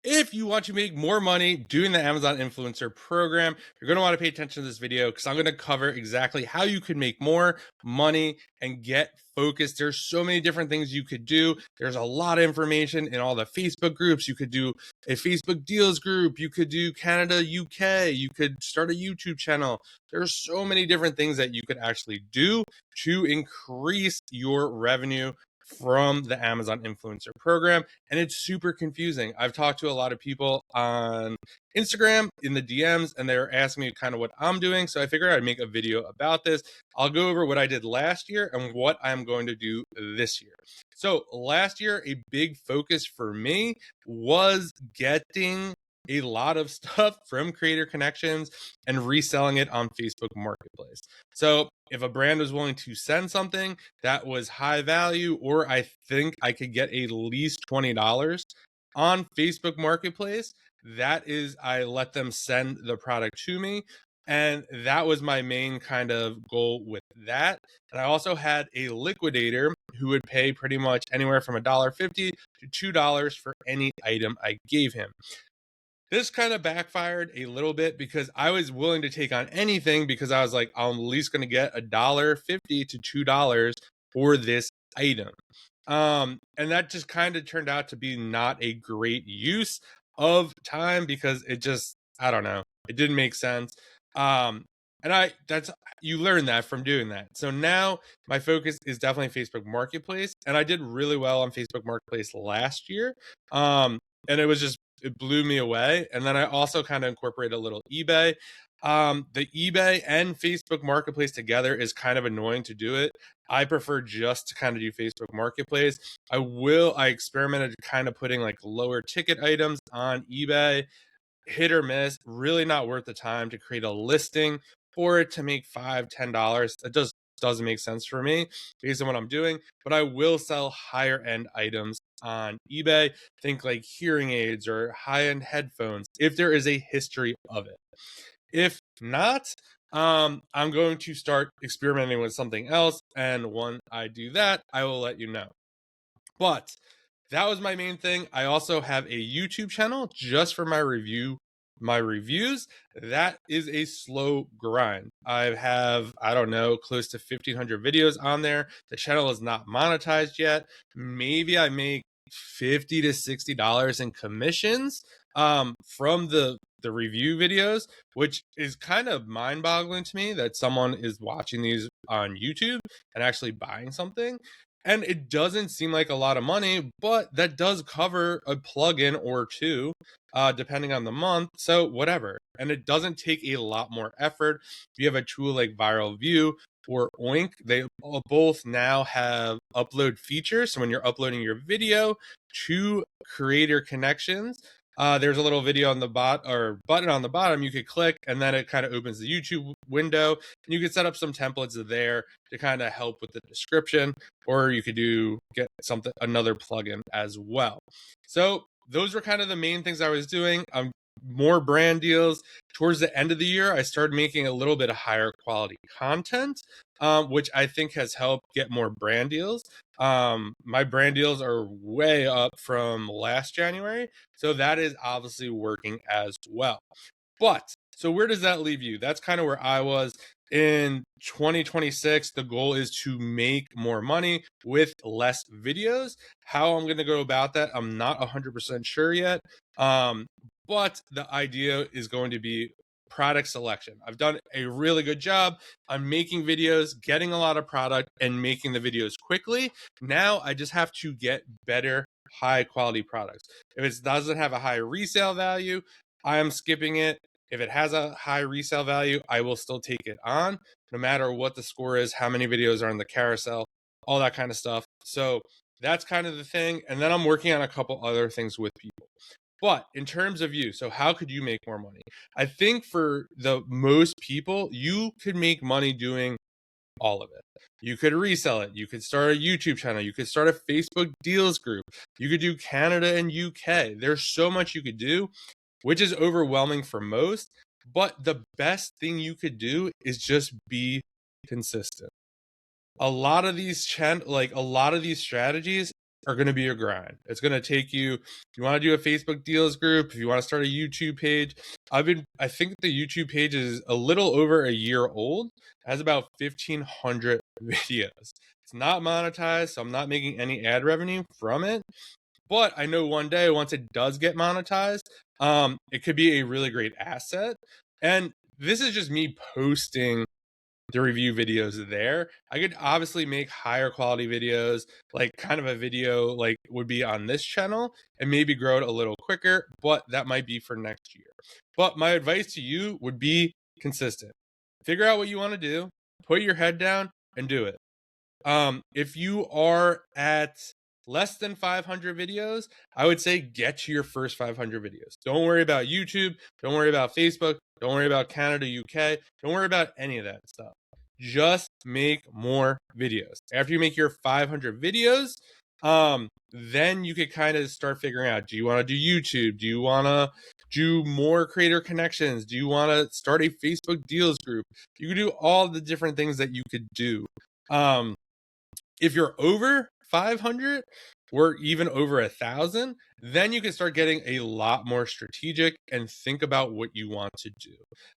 If you want to make more money doing the Amazon Influencer Program, you're going to want to pay attention to this video because I'm going to cover exactly how you can make more money and get focused. There's so many different things you could do. There's a lot of information in all the Facebook groups. You could do a Facebook deals group. You could do Canada, UK. You could start a YouTube channel. There's so many different things that you could actually do to increase your revenue from the Amazon Influencer Program. And it's super confusing. I've talked to a lot of people on Instagram in the DMs, and they're asking me kind of what I'm doing. So I figured I'd make a video about this. I'll go over what I did last year and what I'm going to do this year. So last year, a big focus for me was getting a lot of stuff from Creator Connections and reselling it on Facebook Marketplace. So if a brand was willing to send something that was high value, or I think I could get at least $20 on Facebook Marketplace, that is, I let them send the product to me. And that was my main kind of goal with that. And I also had a liquidator who would pay pretty much anywhere from $1.50 to $2 for any item I gave him. This kind of backfired a little bit because I was willing to take on anything because I was like, I'm at least going to get $1.50 to $2 for this item. And that just kind of turned out to be not a great use of time because it just, I don't know, it didn't make sense. And you learn that from doing that. So now my focus is definitely Facebook Marketplace, and I did really well on Facebook Marketplace last year. And it blew me away. And then I also kind of incorporate a little eBay. The eBay and Facebook Marketplace together is kind of annoying to do it. I prefer just to kind of do Facebook Marketplace. I experimented kind of putting like lower ticket items on eBay, hit or miss, really not worth the time to create a listing for it to make $5, $10. It just doesn't make sense for me based on what I'm doing. But I will sell higher end items on eBay. Think like hearing aids or high end headphones if there is a history of it. If not, I'm going to start experimenting with something else. And when I do that, I will let you know. But that was my main thing. I also have a YouTube channel just for my reviews. That is a slow grind. I have, I don't know, close to 1,500 videos on there. The channel is not monetized yet. Maybe I make $50 to $60 in commissions from the review videos, which is kind of mind-boggling to me that someone is watching these on YouTube and actually buying something. And it doesn't seem like a lot of money, but that does cover a plugin or two, depending on the month. So whatever. And it doesn't take a lot more effort. If you have a tool like Viral View or Oink, they both now have upload features. So when you're uploading your video to Creator Connections, there's a little video on the button on the bottom you could click, and then it kind of opens the YouTube window, and you could set up some templates there to kind of help with the description, or you could get another plugin as well. So those were kind of the main things I was doing. More brand deals. Towards the end of the year, I started making a little bit of higher quality content, which I think has helped get more brand deals. My brand deals are way up from last January, so that is obviously working as well. But so where does that leave you? That's kind of where I was in 2026. The goal is to make more money with less videos. How I'm going to go about that, I'm not 100% sure yet. But the idea is going to be product selection. I've done a really good job on making videos, getting a lot of product, and making the videos quickly. Now I just have to get better, high quality products. If it doesn't have a high resale value, I am skipping it. If it has a high resale value, I will still take it on, no matter what the score is, how many videos are in the carousel, all that kind of stuff. So that's kind of the thing. And then I'm working on a couple other things with people. But in terms of you, so how could you make more money? I think for the most people, you could make money doing all of it. You could resell it. You could start a YouTube channel. You could start a Facebook deals group. You could do Canada and UK. There's so much you could do, which is overwhelming for most. But the best thing you could do is just be consistent. A lot of these strategies are going to be a grind. It's going to take you, if you want to do a Facebook deals group, if you want to start a YouTube page. I think the YouTube page is a little over a year old. It has about 1,500 videos. It's not monetized, so I'm not making any ad revenue from it. But I know one day once it does get monetized, it could be a really great asset. And this is just me posting the review videos there. I could obviously make higher quality videos, like kind of a video like would be on this channel, and maybe grow it a little quicker, but that might be for next year. But my advice to you would be consistent. Figure out what you want to do, put your head down and do it. If you are at less than 500 videos, I would say get to your first 500 videos. Don't worry about YouTube. Don't worry about Facebook. Don't worry about Canada, UK. Don't worry about any of that stuff. Just make more videos. After you make your 500 videos, then you could kind of start figuring out, do you want to do YouTube? Do you want to do more creator connections? Do you want to start a Facebook deals group? You can do all the different things that you could do. If you're over 500 or even over 1,000, then you can start getting a lot more strategic and think about what you want to do.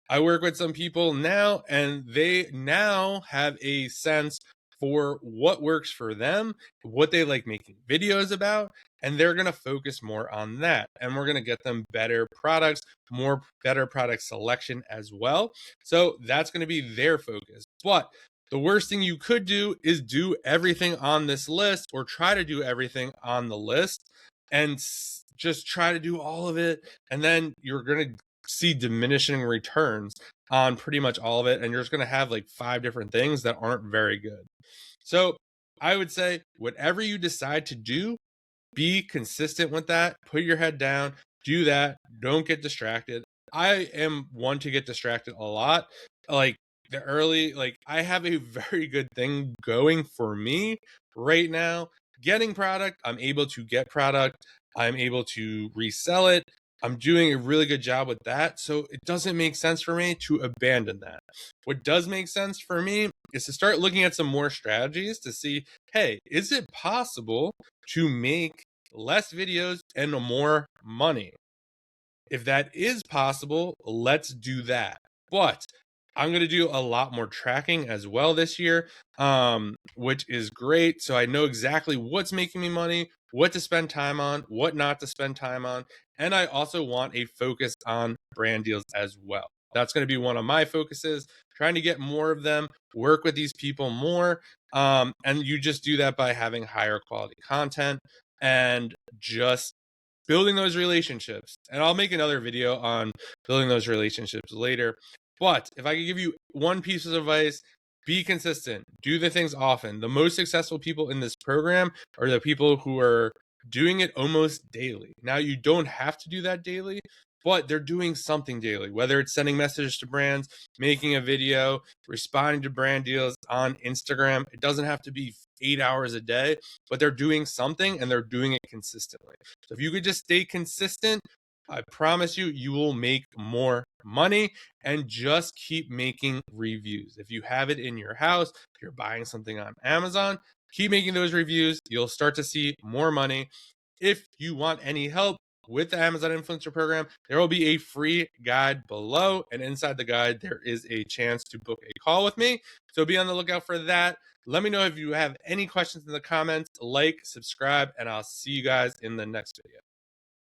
I work with some people now, and they now have a sense for what works for them, what they like making videos about, and they're going to focus more on that. And we're going to get them better products, better product selection as well. So that's going to be their focus. But the worst thing you could do is do everything on this list, or try to do everything on the list and just try to do all of it. And then you're going to see diminishing returns on pretty much all of it. And you're just going to have like 5 different things that aren't very good. So I would say whatever you decide to do, be consistent with that. Put your head down, do that. Don't get distracted. I am one to get distracted a lot. Like, I have a very good thing going for me right now. Getting product, I'm able to get product, I'm able to resell it. I'm doing a really good job with that. So it doesn't make sense for me to abandon that. What does make sense for me is to start looking at some more strategies to see, hey, is it possible to make less videos and more money? If that is possible, let's do that. But I'm going to do a lot more tracking as well this year, which is great. So I know exactly what's making me money, what to spend time on, what not to spend time on. And I also want a focus on brand deals as well. That's going to be one of my focuses, trying to get more of them, work with these people more. And you just do that by having higher quality content and just building those relationships. And I'll make another video on building those relationships later. But if I could give you one piece of advice, be consistent, do the things often. The most successful people in this program are the people who are doing it almost daily. Now, you don't have to do that daily, but they're doing something daily, whether it's sending messages to brands, making a video, responding to brand deals on Instagram. It doesn't have to be 8 hours a day, but they're doing something and they're doing it consistently. So if you could just stay consistent, I promise you, you will make more money, and just keep making reviews. If you have it in your house, if you're buying something on Amazon, keep making those reviews. You'll start to see more money. If you want any help with the Amazon Influencer Program, there will be a free guide below. And inside the guide, there is a chance to book a call with me. So be on the lookout for that. Let me know if you have any questions in the comments. Like, subscribe, and I'll see you guys in the next video.